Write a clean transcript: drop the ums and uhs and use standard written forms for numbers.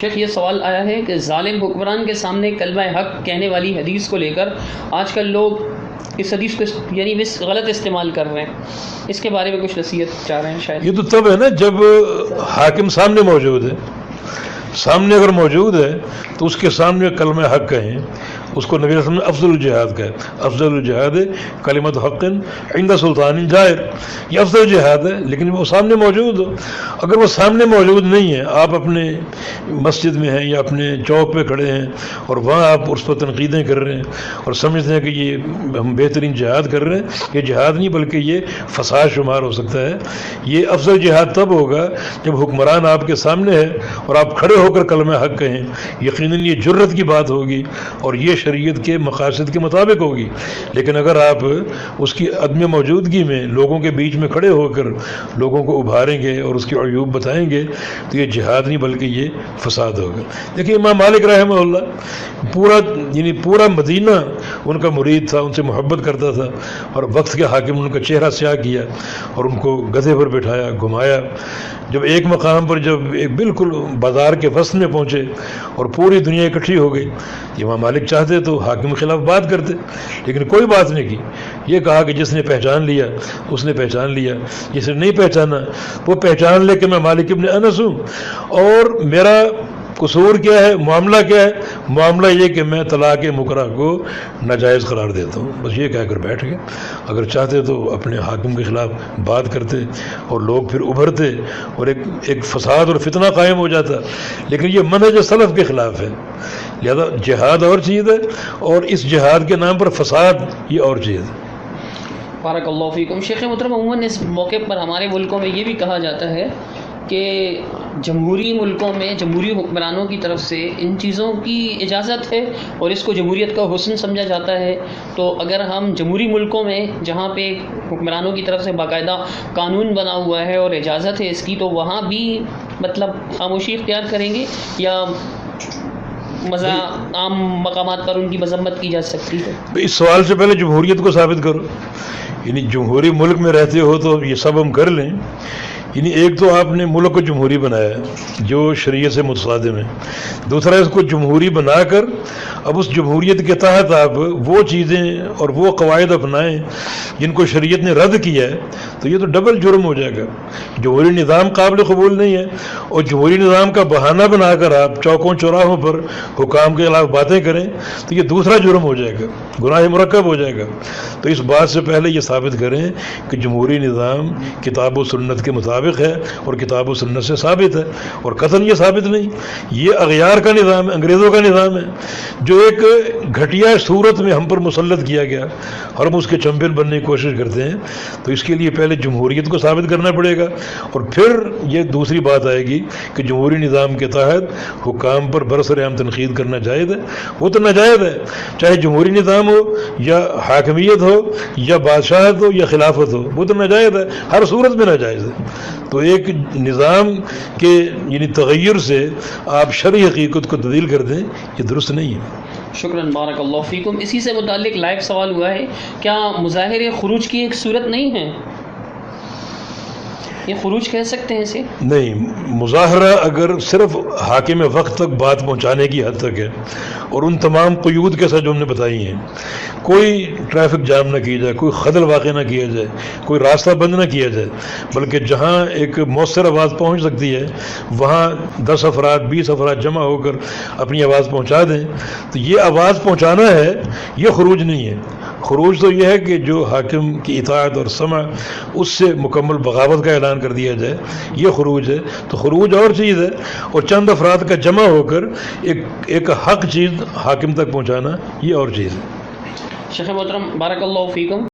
شیخ یہ سوال آیا ہے کہ ظالم حکمران کے سامنے کلمہ حق کہنے والی حدیث کو لے کر آج کل لوگ اس حدیث کو یعنی غلط استعمال کر رہے ہیں، اس کے بارے میں کچھ نصیحت چاہ رہے ہیں شاید۔ یہ تو تب ہے نا جب حاکم سامنے موجود ہے، سامنے اگر موجود ہے تو اس کے سامنے کلمہ حق کہیں، اس کو نبی صلی اللہ علیہ وسلم نے افضل الجہاد کہا ہے۔ افضل الجہاد کلمۃ حق عند سلطان جائر، یہ افضل جہاد ہے، لیکن وہ سامنے موجود ہو۔ اگر وہ سامنے موجود نہیں ہے، آپ اپنے مسجد میں ہیں یا اپنے چوک پہ کھڑے ہیں اور وہاں آپ اس پر تنقیدیں کر رہے ہیں اور سمجھتے ہیں کہ یہ ہم بہترین جہاد کر رہے ہیں، یہ جہاد نہیں بلکہ یہ فساد شمار ہو سکتا ہے۔ یہ افضل جہاد تب ہوگا جب حکمران آپ کے سامنے ہے اور آپ کھڑے ہو کر کلمہ حق کہیں، یقیناً یہ جرت کی بات ہوگی اور یہ شریعت کے مقاصد کے مطابق ہوگی۔ لیکن اگر آپ اس کی عدم موجودگی میں لوگوں کے بیچ میں کھڑے ہو کر لوگوں کو ابھاریں گے اور اس کے عیوب بتائیں گے تو یہ جہاد نہیں بلکہ یہ فساد ہوگا۔ دیکھیے امام مالک رحمہ اللہ پورا مدینہ ان کا مرید تھا، ان سے محبت کرتا تھا، اور وقت کے حاکم نے ان کا چہرہ سیاہ کیا اور ان کو گدھے پر بٹھایا، گھمایا۔ جب ایک مقام پر جب ایک بالکل بازار کے وسط میں پہنچے اور پوری دنیا اکٹھی ہو گئی، امام مالک چاہتے تو حاکم کے خلاف بات کرتے، لیکن کوئی بات نہیں کی۔ یہ کہا کہ جس نے پہچان لیا اس نے پہچان لیا، جس نے نہیں پہچانا وہ پہچان لے کہ میں مالک ابن انس ہوں، اور میرا قصور کیا ہے، معاملہ کیا ہے، معاملہ یہ کہ میں طلاق مکرہ کو ناجائز قرار دیتا ہوں۔ بس یہ کہہ کر بیٹھ گئے۔ اگر چاہتے تو اپنے حاکم کے خلاف بات کرتے اور لوگ پھر ابھرتے اور ایک فساد اور فتنہ قائم ہو جاتا، لیکن یہ منہج سلف کے خلاف ہے۔ لہذا جہاد اور چیز ہے اور اس جہاد کے نام پر فساد یہ اور چیز ہے۔ بارک اللہ فیکم۔ شیخ محترم، عموماً اس موقع پر ہمارے ملکوں میں یہ بھی کہا جاتا ہے کہ جمہوری ملکوں میں جمہوری حکمرانوں کی طرف سے ان چیزوں کی اجازت ہے اور اس کو جمہوریت کا حسن سمجھا جاتا ہے، تو اگر ہم جمہوری ملکوں میں جہاں پہ حکمرانوں کی طرف سے باقاعدہ قانون بنا ہوا ہے اور اجازت ہے اس کی، تو وہاں بھی مطلب خاموشی اختیار کریں گے یا عام مقامات پر ان کی مذمت کی جا سکتی ہے؟ اس سوال سے پہلے جمہوریت کو ثابت کرو، یعنی جمہوری ملک میں رہتے ہو تو یہ سب ہم کر لیں۔ یعنی ایک تو آپ نے ملک کو جمہوری بنایا ہے جو شریعت سے متصادم ہے، دوسرا اس کو جمہوری بنا کر اب اس جمہوریت کے تحت آپ وہ چیزیں اور وہ قواعد اپنائیں جن کو شریعت نے رد کیا ہے، تو یہ تو ڈبل جرم ہو جائے گا۔ جمہوری نظام قابل قبول نہیں ہے اور جمہوری نظام کا بہانہ بنا کر آپ چوکوں چوراہوں پر حکام کے خلاف باتیں کریں تو یہ دوسرا جرم ہو جائے گا، گناہ مرکب ہو جائے گا۔ تو اس بات سے پہلے یہ ثابت کریں کہ جمہوری نظام کتاب و سنت کے مطابق ہے اور کتاب و سنت سے ثابت ہے، اور قطعاً یہ ثابت نہیں۔ یہ اغیار کا نظام ہے، انگریزوں کا نظام ہے جو ایک گھٹیا صورت میں ہم پر مسلط کیا گیا، اور ہم اس کے چمپئن بننے کی کوشش کرتے ہیں۔ تو اس کے لیے پہلے جمہوریت کو ثابت کرنا پڑے گا، اور پھر یہ دوسری بات آئے گی کہ جمہوری نظام کے تحت حکام پر برسر عام تنقید کرنا جائز ہے۔ وہ تو ناجائز ہے، چاہے جمہوری نظام ہو یا حاکمیت ہو یا بادشاہت ہو یا خلافت ہو، وہ تو ناجائز ہے، ہر صورت میں ناجائز ہے۔ تو ایک نظام کے یعنی تغیر سے آپ شرعی حقیقت کو تبدیل کر دیں، یہ درست نہیں ہے۔ شکراً، بارک اللہ فیکم۔ اسی سے متعلق لائیو سوال ہوا ہے، کیا مظاہرے خروج کی ایک صورت نہیں ہے؟ یہ خروج کہہ سکتے ہیں اسے؟ نہیں، مظاہرہ اگر صرف حاکم وقت تک بات پہنچانے کی حد تک ہے اور ان تمام قیود کے ساتھ جو ہم نے بتائی ہیں، کوئی ٹریفک جام نہ کیا جائے، کوئی خدل واقع نہ کیا جائے، کوئی راستہ بند نہ کیا جائے، بلکہ جہاں ایک مؤثر آواز پہنچ سکتی ہے وہاں 10 افراد 20 افراد جمع ہو کر اپنی آواز پہنچا دیں، تو یہ آواز پہنچانا ہے، یہ خروج نہیں ہے۔ خروج تو یہ ہے کہ جو حاکم کی اطاعت اور سمع اس سے مکمل بغاوت کا اعلان کر دیا جائے، یہ خروج ہے۔ تو خروج اور چیز ہے، اور چند افراد کا جمع ہو کر ایک حق چیز حاکم تک پہنچانا یہ اور چیز ہے۔ شیخ محترم، بارک اللہ فیکم۔